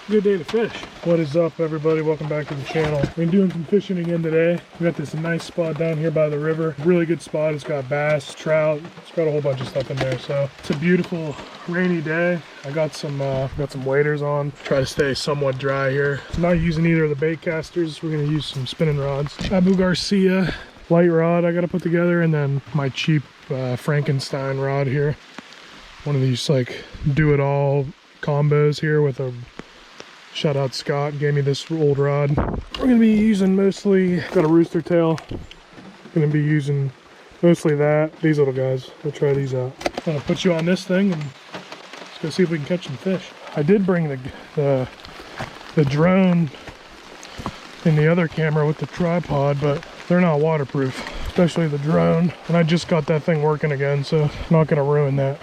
Good day to fish. What is up, everybody? Welcome back to the channel. Been doing some fishing again today. We got this nice spot down here by the river. Really good spot. It's got bass, trout. It's got a whole bunch of stuff in there. So it's a beautiful rainy day. I got some waders on. Try to stay somewhat dry here. I'm not using either of the bait casters. We're gonna use some spinning rods. Abu Garcia light rod I gotta put together, and then my cheap Frankenstein rod here. One of these like do-it-all combos here with a shout out Scott, gave me this old rod. We're gonna be using mostly, got a rooster tail. Gonna be using mostly these little guys. We'll try these out. I'm gonna put you on this thing and let's go see if we can catch some fish. I did bring the drone and the other camera with the tripod, but they're not waterproof, especially the drone. And I just got that thing working again, so I'm not gonna ruin that.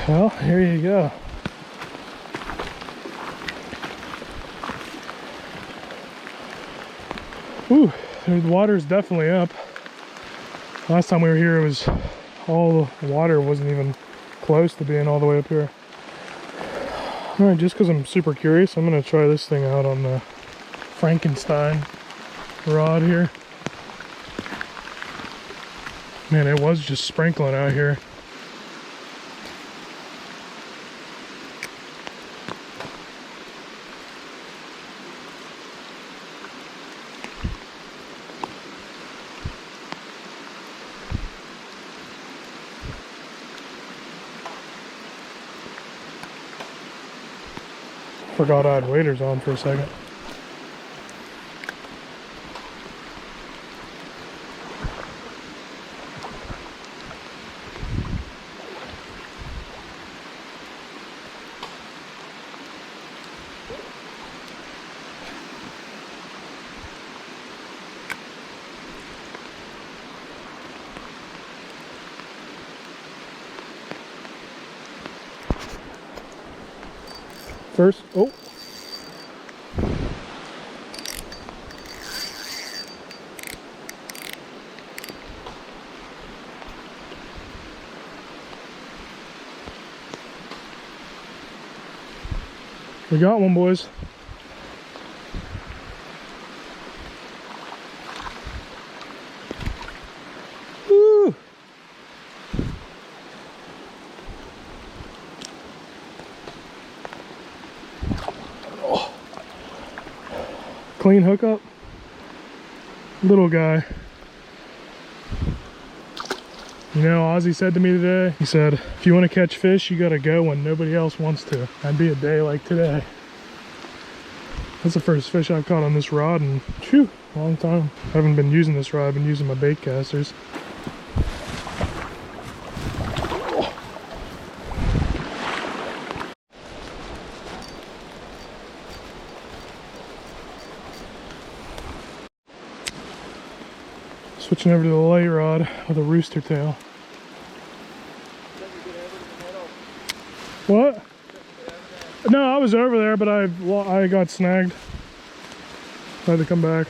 Well, here you go. Ooh, the water's definitely up. Last time we were here, it was all the water wasn't even close to being all the way up here. All right, just because I'm super curious, I'm gonna try this thing out on the Frankenstein rod here. Man, it was just sprinkling out here. Forgot I had waders on for a second. First, oh. We got one, boys. Woo! Oh. Clean hookup. Little guy. You know, Ozzy said to me today, he said, if you want to catch fish, you got to go when nobody else wants to. That'd be a day like today. That's the first fish I've caught on this rod in, phew, a long time. I haven't been using this rod, I've been using my bait casters. Switching over to the light rod with a rooster tail. What? No, I was over there, but I got snagged. I had to come back.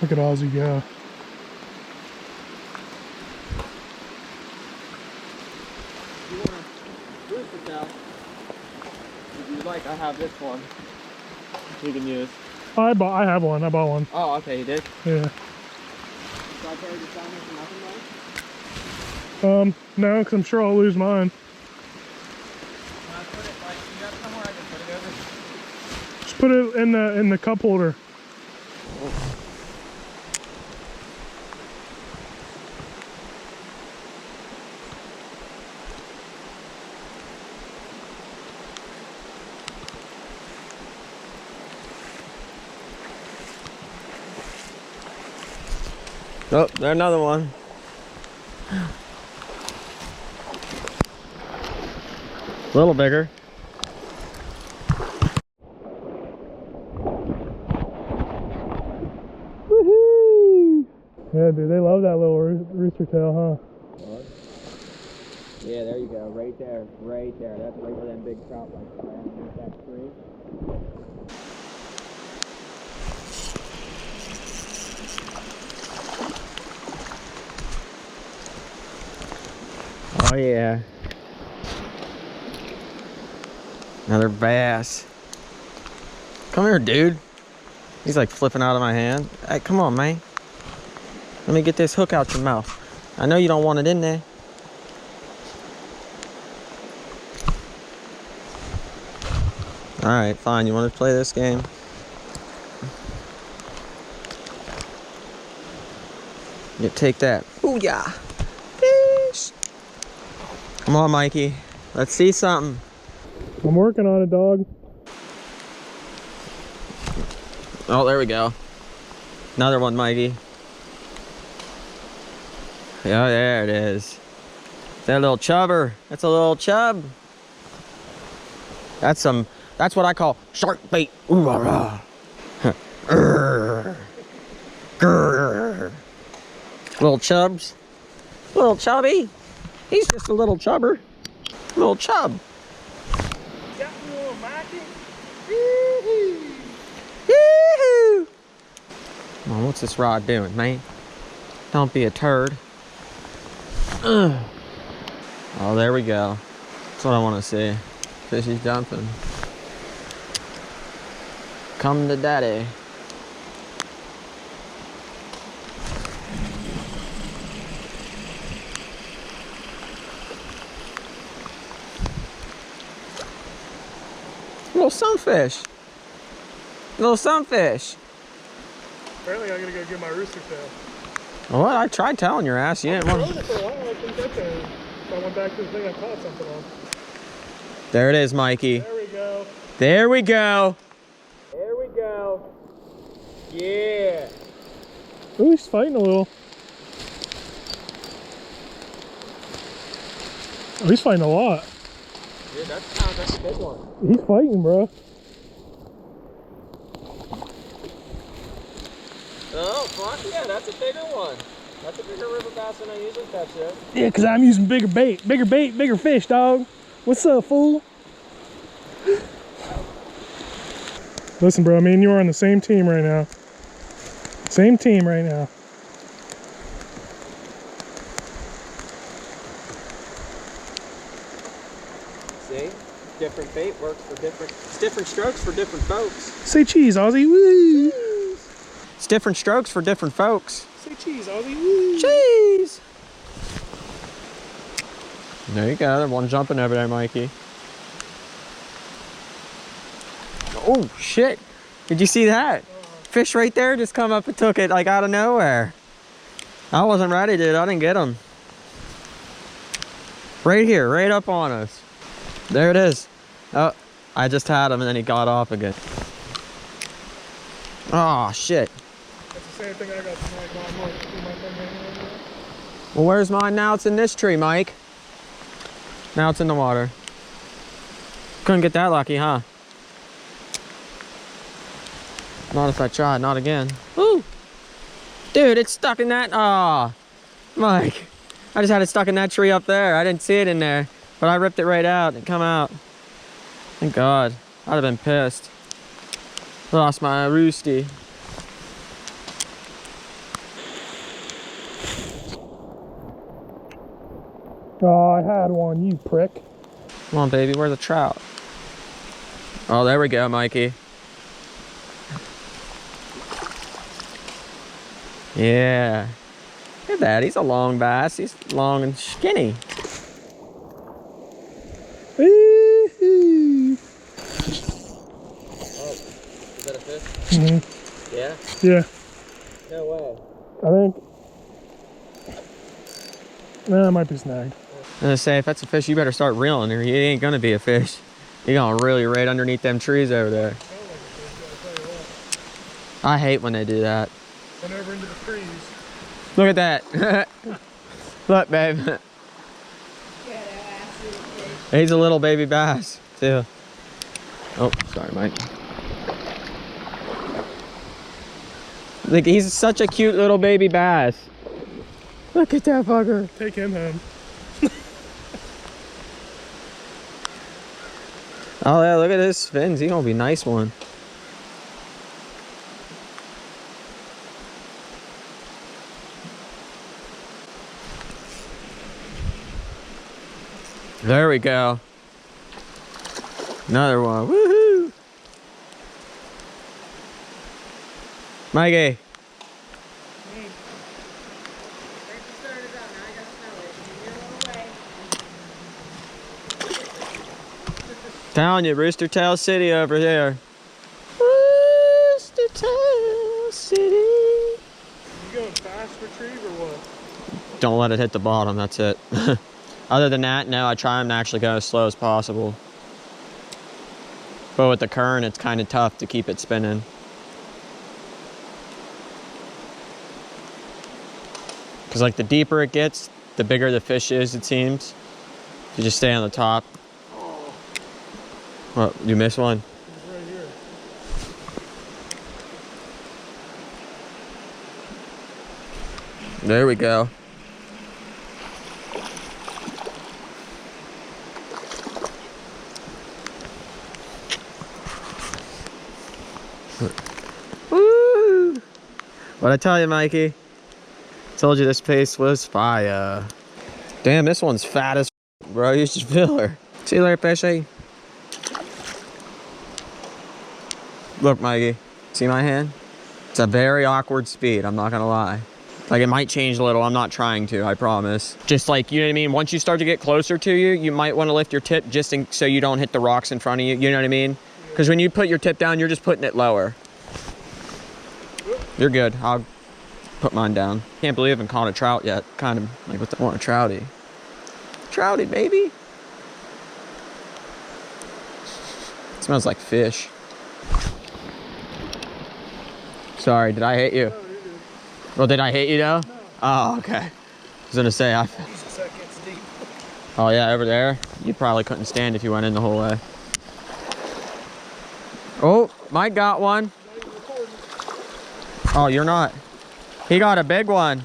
Look at Ozzy go. Like I have this one you can use. I have one. I bought one. Oh, okay, you did? Yeah. So I carry this down here for nothing, though? No, because I'm sure I'll lose mine. Can I put it, like, you got somewhere I can put it over? Just put it in the cup holder. Oh, there's another one. A little bigger. Woohoo! Yeah, dude, they love that little rooster tail, huh? Yeah, there you go. Right there. Right there. That's right where them big trout like right underneath that tree. Oh yeah. Another bass. Come here, dude. He's like flipping out of my hand. Hey, come on, man. Let me get this hook out your mouth. I know you don't want it in there. Alright, fine. You want to play this game? You take that. Ooh, yeah. Fish. Come on, Mikey. Let's see something. I'm working on it, dog. Oh, there we go. Another one, Mikey. Yeah, there it is. That little chubber. That's a little chub. That's what I call shark bait. Ooh, rah, rah. Grr. Grr. Little chubs. Little chubby. He's just a little chubber. Little chub. Got me little Mikey. Yee-hoo. Come on, what's this rod doing, man? Don't be a turd. Ugh. Oh, there we go. That's what I want to see. Fishy's jumping. Come to daddy. Little sunfish. Little sunfish. Apparently I gotta go get my rooster tail. What? I tried telling your ass. You didn't I want. rode it for a while, I couldn't get there. So I went back to the thing I caught something on. There it is, Mikey. There we go. There we go. There we go. Yeah. Oh, he's fighting a little. Oh, he's fighting a lot. Dude, that's a big one. He's fighting, bro. Oh, fuck yeah, that's a bigger one. That's a bigger river bass than I usually catch it. Yeah, because I'm using bigger bait. Bigger bait, bigger fish, dog. What's up, fool? Listen, bro, me and you are on the same team right now. Same team right now. See? Different bait works for different strokes for different folks. Say cheese, Ozzy. Woo! It's different strokes for different folks. Say cheese, Ozzy. Woo! Cheese! There you go, there's one jumping over there, Mikey. Oh, shit. Did you see that? Fish right there just come up and took it like out of nowhere. I wasn't ready, dude. I didn't get him. Right here, right up on us. There it is. Oh, I just had him and then he got off again. Oh, shit. That's the same thing I got tonight. Well, where's mine now? It's in this tree, Mike. Now it's in the water. Couldn't get that lucky, huh? Not if I tried, not again. Woo! Dude, it's stuck in that. Aw, Mike. I just had it stuck in that tree up there. I didn't see it in there, but I ripped it right out and come out. Thank God. I'd have been pissed. Lost my roosty. Oh, I had one, you prick. Come on, baby. Where's the trout? Oh, there we go, Mikey. Yeah. Look at that. He's a long bass. He's long and skinny. Woo-hoo. Oh, is that a fish? Mm-hmm. Yeah? Yeah, No way. I think. Nah, it might be snagged. I was gonna say, if that's a fish, you better start reeling her. It ain't gonna be a fish. You're gonna really right underneath them trees over there. I hate when they do that. Went over into the trees. Look at that. Look, babe. He's a little baby bass, too. Oh, sorry, Mike. Look, he's such a cute little baby bass. Look at that fucker. Take him home. Oh yeah, look at his fins. He gonna be a nice one. There we go. Another one. Woohoo! Mikey. Telling you, Rooster Tail City over here. Rooster Tail City. You going fast retrieve or what? Don't let it hit the bottom, that's it. Other than that, no, I try them to actually go as slow as possible. But with the current, it's kind of tough to keep it spinning. Because like the deeper it gets, the bigger the fish is, it seems. You just stay on the top. Oh, you missed one? He's right here. There we go. Woo! What'd I tell you, Mikey? Told you this pace was fire. Damn, this one's fat as bro. You should feel her. See you later, fishy. Look, Mikey. See my hand? It's a very awkward speed, I'm not gonna lie. Like, it might change a little. I'm not trying to, I promise. Just like, you know what I mean? Once you start to get closer to you, you might want to lift your tip just so you don't hit the rocks in front of you. You know what I mean? Because when you put your tip down, you're just putting it lower. You're good. I'll put mine down. Can't believe I haven't caught a trout yet. Kind of like, what the, I want a trouty. Trouty, baby. It smells like fish. Sorry, did I hit you? No, you're good. Well, did I hit you though? No. Oh, okay. I was gonna say, Jesus, that gets deep. oh yeah, over there. You probably couldn't stand if you went in the whole way. Oh, Mike got one. Oh, you're not. He got a big one.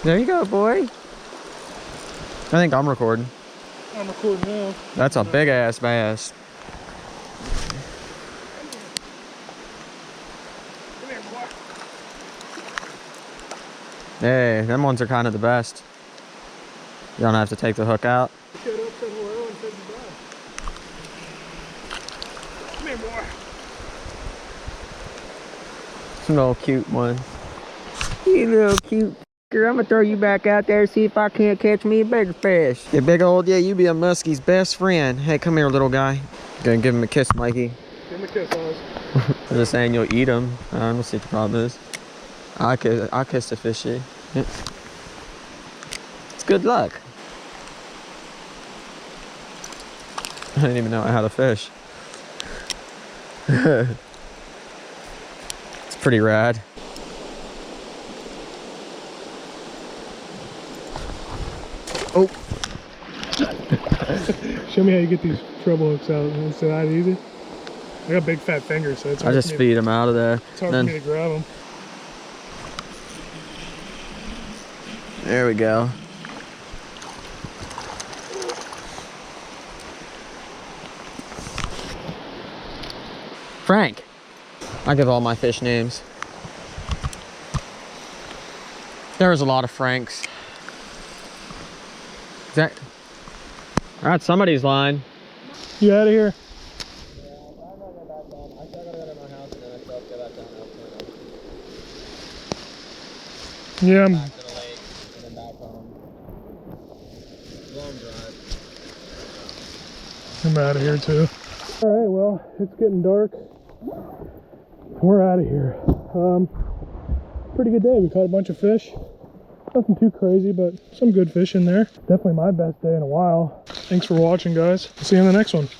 There you go, boy. I think I'm recording. I'm recording now. That's a big ass bass. Come here, boy. Hey, them ones are kind of the best. You don't have to take the hook out. Shut up, said hello, and said goodbye. Come here, boy. Little cute one. You little cute. I'm gonna throw you back out there, see if I can't catch me a bigger fish. Yeah, big old, yeah, you be a muskie's best friend. Hey, come here, little guy. Gonna give him a kiss, Mikey. Give him a kiss, Oz. I'm just saying you'll eat him. I don't see what the problem is. I'll kiss the fishy. Yeah. It's good luck. I didn't even know I had a fish. It's pretty rad. Oh. Show me how you get these treble hooks out. Is that easy? I got big fat fingers, so it's I hard just for me feed him out of there. It's hard for me to grab them. There we go. Frank. I give all my fish names. There was a lot of Franks. Is that? That's somebody's line. You out of here? Yeah, I'm out of here too. All right, well, it's getting dark. We're out of here. Pretty good day. We caught a bunch of fish. Nothing too crazy, but some good fish in there. Definitely my best day in a while. Thanks for watching, guys. See you in the next one.